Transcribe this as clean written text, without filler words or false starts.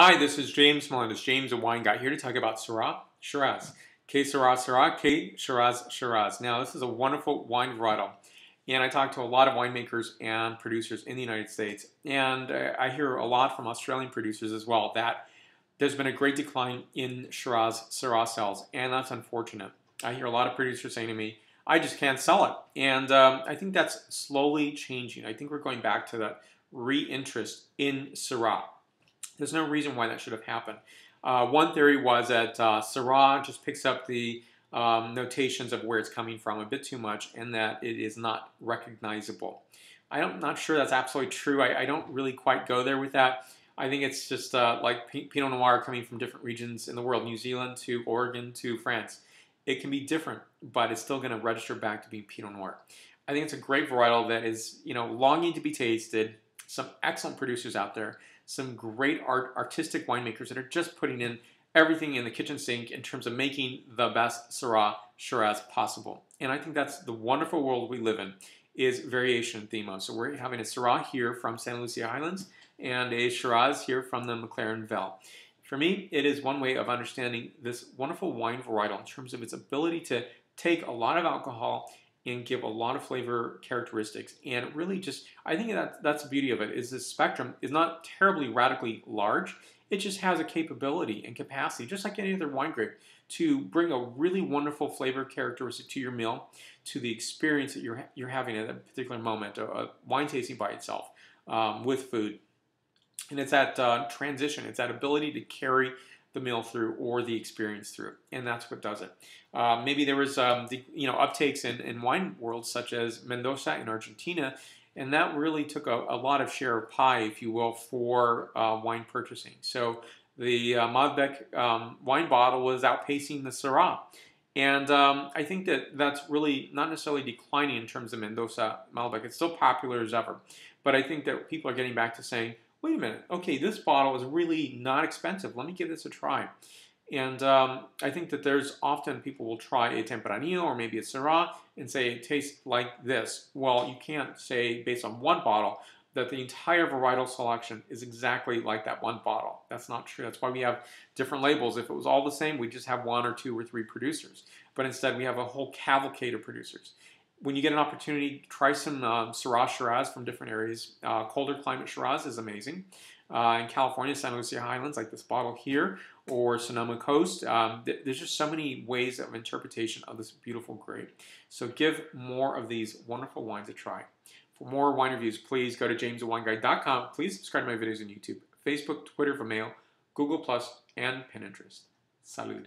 Hi, this is James Melendez, James, a wine guy, here to talk about Syrah Shiraz. K Syrah, K Shiraz Shiraz. Now, this is a wonderful wine varietal, and I talk to a lot of winemakers and producers in the United States, and I hear a lot from Australian producers as well that there's been a great decline in Shiraz Syrah sales, and that's unfortunate. I hear a lot of producers saying to me, I just can't sell it, and I think that's slowly changing. I think we're going back to that re-interest in Syrah. There's no reason why that should have happened. One theory was that Syrah just picks up the notations of where it's coming from a bit too much and that it is not recognizable. I'm not sure that's absolutely true. I don't really quite go there with that. I think it's just like Pinot Noir coming from different regions in the world, New Zealand to Oregon to France. It can be different, but it's still going to register back to being Pinot Noir. I think it's a great varietal that is, longing to be tasted. Some excellent producers out there, some great artistic winemakers that are just putting in everything in the kitchen sink in terms of making the best Syrah Shiraz possible. And I think that's the wonderful world we live in, is variation theme of. So we're having a Syrah here from Santa Lucia Highlands and a Shiraz here from the McLaren Vale. For me, it is one way of understanding this wonderful wine varietal in terms of its ability to take a lot of alcohol and give a lot of flavor characteristics, and really just, I think that's the beauty of it, is this spectrum is not terribly radically large. It just has a capability and capacity, just like any other wine grape, to bring a really wonderful flavor characteristic to your meal, to the experience that you're having at a particular moment, a wine tasting by itself with food. And it's that transition, it's that ability to carry the meal through or the experience through, and that's what does it. Maybe there was uptakes in wine worlds such as Mendoza in Argentina, and that really took a lot of share of pie, if you will, for wine purchasing. So the Malbec wine bottle was outpacing the Syrah. And I think that's really not necessarily declining in terms of Mendoza Malbec. It's still popular as ever. But I think that people are getting back to saying, wait a minute, okay, this bottle is really not expensive. Let me give this a try. And I think that there's often people will try a Tempranillo or maybe a Syrah and say it tastes like this. Well, you can't say based on one bottle that the entire varietal selection is exactly like that one bottle. That's not true. That's why we have different labels. If it was all the same, we'd just have one or two or three producers. But instead, we have a whole cavalcade of producers. When you get an opportunity, try some Syrah Shiraz from different areas. Colder climate Shiraz is amazing. In California, Santa Lucia Highlands, like this bottle here, or Sonoma Coast, there's just so many ways of interpretation of this beautiful grape. So give more of these wonderful wines a try. For more wine reviews, please go to jamesthewineguy.com. Please subscribe to my videos on YouTube, Facebook, Twitter, Vimeo, Google+, and Pinterest. Salud.